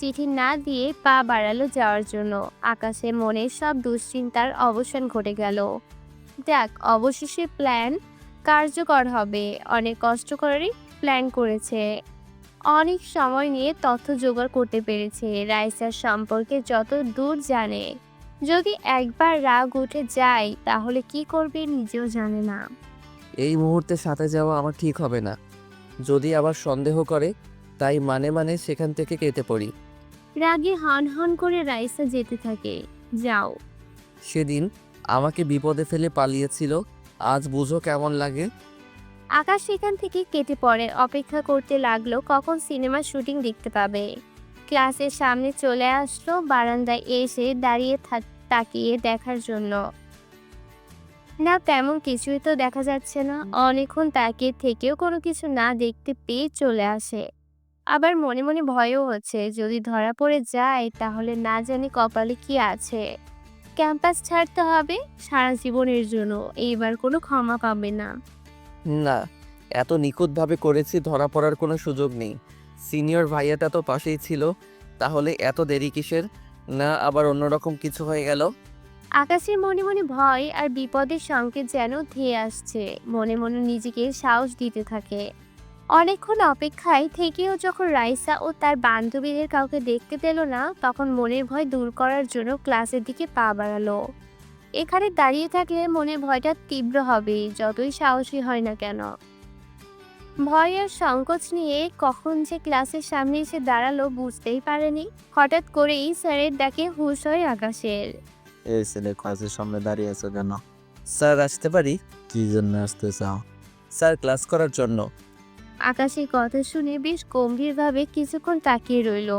চিঠি না দিয়ে পা বাড়ালো যাওয়ার জন্য। আকাশের মনে সব দুশ্চিন্তার অবসান ঘটে গেল। দেখ, অবশেষে প্ল্যান কার্যকর হবে। অনেক কষ্ট করে প্ল্যান করেছে, অনেক সময় নিয়ে তথ্য জোগাড় করতে পেরেছে। রাইসার সম্পর্কে যত দূর জানে, যদি একবার রাগ উঠে যায় তাহলে কি করবে নিজেও জানে না।
এই মুহূর্তে সাথে যাওয়া আমার ঠিক হবে না। যদি আবার সন্দেহ করে, তাই মানে সেখান থেকে কেটে পড়ি।
রাগে হন হন করে রাইসা যেতে থাকে। যাও।
সেদিন আমাকে বিপদে ফেলে পালিয়েছিল, আজ বুঝো কেমন লাগে।
আকাশ সেখান থেকে কেটে পড়ে। অপেক্ষা করতে লাগলো কখন সিনেমার শুটিং দেখতে পাবে। ক্লাসের সামনে চলে আসলো, বারান্দায় এসে দাঁড়িয়ে তাকিয়ে দেখার জন্য। না, তেমন কিছুই তো দেখা যাচ্ছে না। অনেকক্ষণ তাকিয়ে থেকেও কোনো কিছু না দেখতে পেয়ে চলে আসে। আবার মনে মনে ভয়ও হচ্ছে, যদি ধরা পড়ে যায় তাহলে না জানি কপালে কি আছে। ক্যাম্পাস ছাড়তে হবে সারা জীবনের জন্য, এইবার কোনো ক্ষমা পাবে না।
না, এত নিখুঁতভাবে করেছি, ধরা পড়ার কোনো সুযোগ নেই। সিনিয়র ভাইয়াটা তো পাশেই ছিল, তাহলে এত দেরি কিসের? না আবার অন্যরকম কিছু হয়ে গেল?
আকাশের মনে মনে ভয় আর বিপদের সংকেত যেন ধেয়ে আসছে। মনে মনে নিজেকে সাহস দিতে থাকে। অনেকক্ষণ অপেক্ষায় থেকেও যখন রাইসা ও তার বান্ধবীদের কাউকে দেখতে পেল না, তখন মনের ভয় দূর করার জন্য ক্লাসের দিকে পা বাড়ালো। এখানে দাঁড়িয়ে থাকলে মনের ভয়টা তীব্র হবে, যতই সাহসী হয় না কেন। ভয় আর সংকোচ নিয়ে কখন যে ক্লাসের সামনে এসে দাঁড়ালো বুঝতেই পারেনি। হঠাৎ করেই স্যারের ডাকে হুঁশ হয় আকাশের।
এই ছেলে ক্লাসের সামনে দাঁড়িয়ে আছো কেন?
স্যার আসতে পারি?
কি জন্য আসতে চাও?
স্যার ক্লাস করার জন্য।
আকাশের কথা শুনে বেশ গম্ভীরভাবে কিছুক্ষণ তাকিয়ে রইল।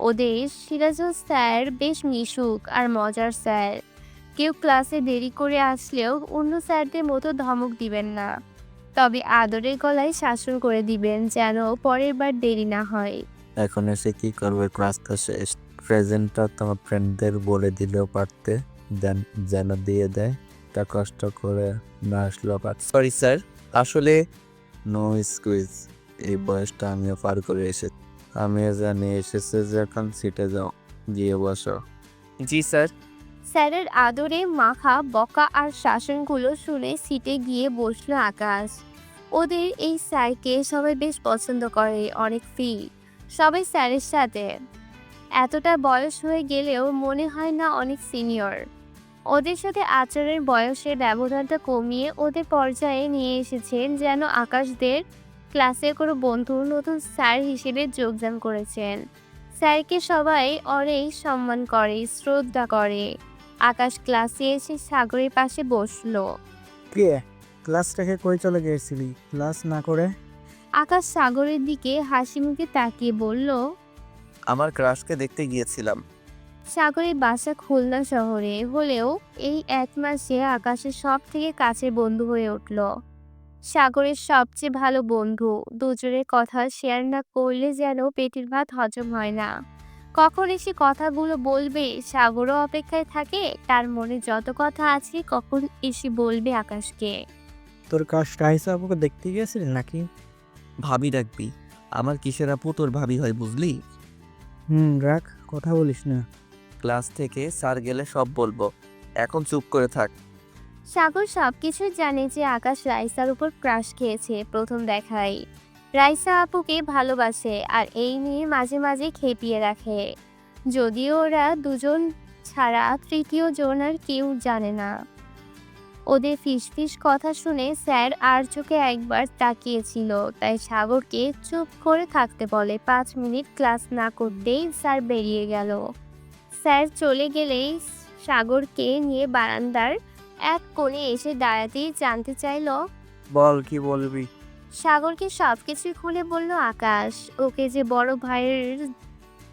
ওদের সিরাজুল স্যার বেশ মিশুক আর মজার স্যার। কেউ ক্লাসে দেরি করে আসলেও অন্য স্যারদের মতো ধমক দিবেন না, তবে আদরের গলায় শাসন করে দিবেন যেন পরের বার দেরি না হয়।
এখন এসে কি করবে? ক্লাসটা শেষ। প্রেজেন্টটা তোমার ফ্রেন্ডদের বলে দিলেও পারতে, যেন দিয়ে দেয়। তা কষ্ট করে না আসলেও পারছে।
সরি স্যার, আসলে
নো স্কুইজ, এই বয়সটা আমিও পার করে এসেছি। আমিও জানি এসেছে যখন সিটে যাও, গিয়ে বসো।
জি স্যার।
স্যারের আদরে মাখা বকা আর শাসনগুলো শুনে সিটে গিয়ে বসলো আকাশ। ওদের এই স্যারকে সবাই বেশ পছন্দ করে, অনেক ফ্রি সবাই স্যারের সাথে। এতটা বয়স হয়ে গেলেও মনে হয় না অনেক সিনিয়র। ওদের সাথে আচরণের বয়সের ব্যবধানটা কমিয়ে ওদের পর্যায়ে নিয়ে এসেছেন, যেন আকাশদের ক্লাসের কোনো বন্ধু নতুন স্যার হিসেবে যোগদান করেছেন। স্যারকে সবাই অনেক সম্মান করে, শ্রদ্ধা করে। আকাশ ক্লাসে এসে সাগরের পাশে বসলো।
কে ক্লাস রেখে কই চলে গিয়েছিলি ক্লাস না করে?
আকাশ সাগরের দিকে হাসি মুখে তাকিয়ে বলল,
আমার ক্রাশকে দেখতে গিয়েছিলাম।
সাগরের বাসা খুলনা শহরে হলেও এই 1 মাসে আকাশের সব থেকে কাছের বন্ধু হয়ে উঠল। সাগরের সবচেয়ে ভালো বন্ধু। দুজনের কথা শেয়ার না করলে যেন পেটের ভাত হজম হয় না। কখন এসে কথাগুলো বলবে সাগরও অপেক্ষায় থাকে। তার মনে যত কথা আছে কখন এসে বলবে আকাশকে।
তোর কাজ রাইসা আপুকে দেখতে গিয়েছিলি নাকি?
ভাবি ডাকবি? আমার কিসের আপু তোর ভাবি হয় বুঝলি?
রাখ, কথা বলিস না।
ক্লাস থেকে স্যার গেলে সব বলবো, এখন চুপ করে থাক।
সাগর সবকিছুই জানে যে আকাশ রাইসার উপর ক্রাশ খেয়েছে প্রথম দেখায়। রাইসা আপুকে ভালোবাসে আর এই নিয়ে মাঝে মাঝে খেপিয়ে রাখে। যদিও ওরা দুজন ছাড়া তৃতীয় জন আর কেউ জানে না। ওদের ফিসফিস কথা শুনে স্যার আর চোখে একবার তাকিয়েছিল, তাই সাগরকে চুপ করে থাকতে বলে। 5 মিনিট ক্লাস না করতেই স্যার বেরিয়ে গেল। স্যার চলে গেলেই সাগরকে নিয়ে বারান্দার এক কোণে এসে দাঁড়াতেই জানতে চাইল।
বল, কি বলবি?
সাগরকে সবকিছুই খুলে বলল আকাশ। ওকে যে বড় ভাইয়ের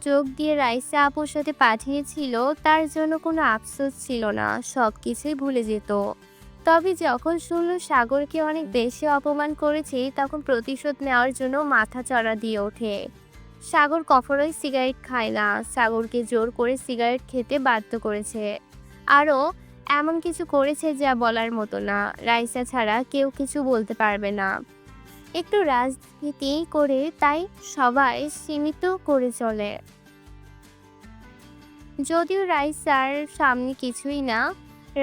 চোখ দিয়ে রাইসা আপুর সাথে পাঠিয়েছিল, তার জন্য কোনো আফসোস ছিল না, সবকিছুই ভুলে যেত। তবে যখন শুনল সাগরকে অনেক বেশি অপমান করেছে, তখন প্রতিশোধ নেওয়ার জন্য মাথা চড়া দিয়ে ওঠে। সাগর কখনোই সিগারেট খায় না। সাগরকে জোর করে সিগারেট খেতে বাধ্য করেছে। আরও এমন কিছু করেছে যা বলার মতো না। রাইসা ছাড়া কেউ কিছু বলতে পারবে না। একটু রাজনীতি করে তাই সবাই সীমিত করে চলে। যদিও রাইসার সামনে কিছুই না,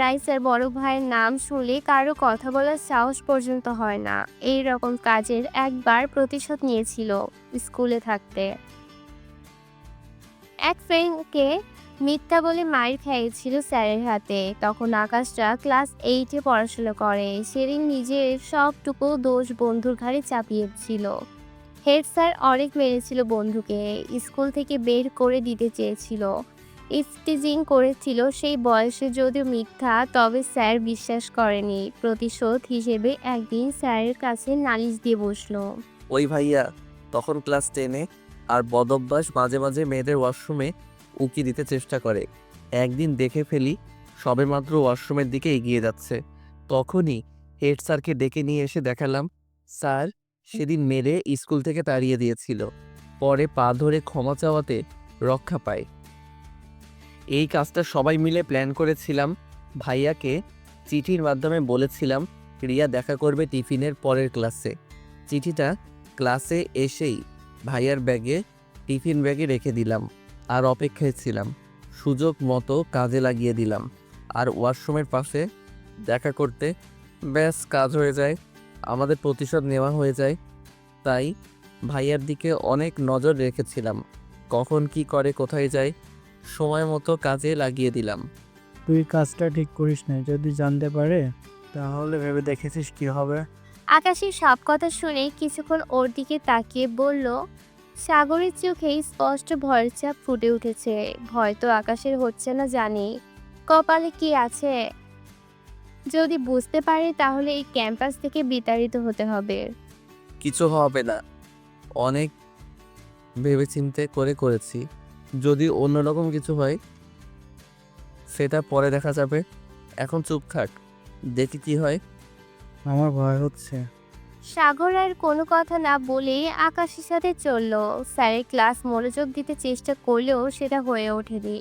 রাইসার বড় ভাইয়ের নাম শুনলে কারো কথা বলার সাহস পর্যন্ত হয় না। এই রকম কাজের একবার প্রতিশোধ নিয়েছিল স্কুলে থাকতে। এক ফ্রেন্ডকে মিথ্যা বলে মাইর খেয়েছিল স্যারের হাতে। তখন আকাশটা ক্লাস 8-এ পড়াশোনা করে। সেদিন নিজের সবটুকু দোষ বন্ধুর ঘাড়ে চাপিয়েছিল। হেড স্যার অনেক মেরেছিল বন্ধুকে, স্কুল থেকে বের করে দিতে চেয়েছিল, ইফটিজিং করেছিল। সেই বয়সে যদিও মিথ্যা, তবে স্যার বিশ্বাস করেনি। প্রতিশোধ হিসেবে একদিন স্যারের কাছে নালিশ দিয়ে বসলো।
ওই ভাইয়া তখন ক্লাস 10-এ, আর বদভ্যাস মাঝে মাঝে মেয়েদের ওয়াশরুমে উকি দিতে চেষ্টা করে। একদিন দেখে ফেলি সবেমাত্র ওয়াশরুমের দিকে এগিয়ে যাচ্ছে। তখনই হেড স্যারকে ডেকে নিয়ে এসে দেখালাম স্যার সেদিন মেরে স্কুল থেকে তাড়িয়ে দিয়েছিল। পরে পা ধরে ক্ষমা চাওয়াতে রক্ষা পায়। এই কাজটা সবাই মিলে প্ল্যান করেছিলাম। ভাইয়াকে চিঠির মাধ্যমে বলেছিলাম রিয়া দেখা করবে টিফিনের পরের ক্লাসে। চিঠিটা ক্লাসে এসেই ভাইয়ার ব্যাগে টিফিন ব্যাগে রেখে দিলাম আর অপেক্ষায় ছিলাম। সুযোগ মতো কাজে লাগিয়ে দিলাম। আর ওয়াশরুমের পাশে দেখা করতে। ব্যাস কাজ হয়ে যায়, আমাদের প্রতিশোধ নেওয়া হয়ে যায়। তাই ভাইয়ার দিকে অনেক নজর রেখেছিলাম, কখন কি করে কোথায় যায় সময় মতো কাজে লাগিয়ে দিলাম।
তুই কাজটা ঠিক করিস না, যদি জানতে পারে তাহলে ভেবে দেখেছিস কি হবে?
আকাশের সব কথা শুনে কিছুক্ষণ ওর দিকে তাকিয়ে বলল। সাগরের চোখে স্পষ্ট ভয়ের ছাপ ফুটে উঠেছে। ভয় তো আকাশের হচ্ছে না জানি, কপালে কি আছে যদি বুঝতে পারে তাহলে এই ক্যাম্পাস থেকে বিতাড়িত হতে হবে।
কিছু হবে না, অনেক ভেবেচিন্তে করেছি। যদি অন্যরকম কিছু হয় সেটা পরে দেখা যাবে, এখন চুপ থাক, দেখি কি হয়।
আমার ভয় হচ্ছে।
সাগর আর কোনো কথা না বলে আকাশের সাথে চলল। স্যারের ক্লাস মনোযোগ দিতে চেষ্টা করলেও সেটা হয়ে ওঠেনি।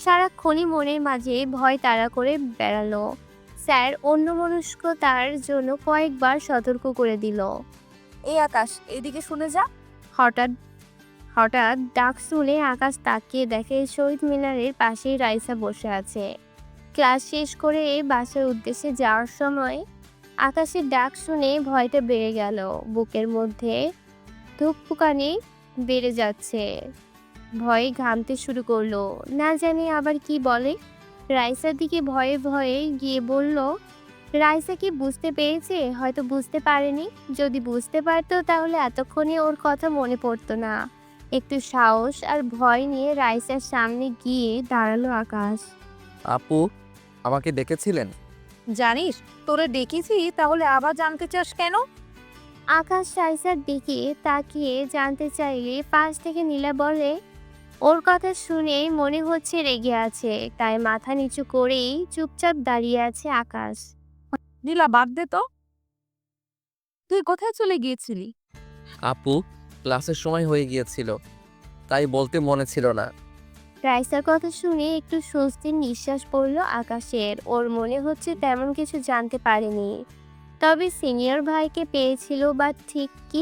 সারাক্ষণই মনের মাঝে ভয় তাড়া করে বেড়ালো। স্যার অন্যমনস্কতার জন্য কয়েকবার সতর্ক করে দিল।
এই আকাশ, এদিকে শুনে যা।
হঠাৎ হঠাৎ ডাক শুনে আকাশ তাকিয়ে দেখে শহীদ মিনারের পাশেই রাইসা বসে আছে। ক্লাস শেষ করে বাসার উদ্দেশ্যে যাওয়ার সময় আকাশের ডাক শুনে ভয়টা বেড়ে গেল। বুকের মধ্যে ধুকপুকানি বেড়ে যাচ্ছে, ভয়ে ঘামতে শুরু করলো। না জানি আবার কি বলে। রাইসার দিকে ভয়ে ভয়ে গিয়ে বলল, রাইসা কি বুঝতে পেরেছে? হয়তো বুঝতে পারেনি। যদি বুঝতে পারতো তাহলে এতক্ষণে ওর কথা মনে পড়তো না। একটু সাহস আর ভয় নিয়ে রাইসার সামনে গিয়ে দাঁড়ালো আকাশ।
আপু, আমাকে ডেকেছিলেন?
জানিস, তোরে ডেকেছি, তাহলে আবার জানতে চাস কেন?
আকাশ রাইসার দিকে তাকিয়ে জানতে চাইলে পাশ থেকে নীলা বলে, ওর কথা শুনে মনে হচ্ছে রেগে আছে, তাই মাথা নিচু করেই চুপচাপ দাঁড়িয়ে আছে আকাশ।
নীলা, বাদ দে তো। তুই কোথায় চলে গিয়েছিলি?
আপু, ক্লাসের সময় হয়ে গিয়েছিল, তাই বলতে মনে ছিল না।
রাইসার কথা শুনে একটু স্বস্তির নিঃশ্বাস পড়ল আকাশের। ওর মনে হচ্ছে তেমন কিছু জানতে পারেনি, তবে সিনিয়র ভাইকে পেয়েছিল বা ঠিক কি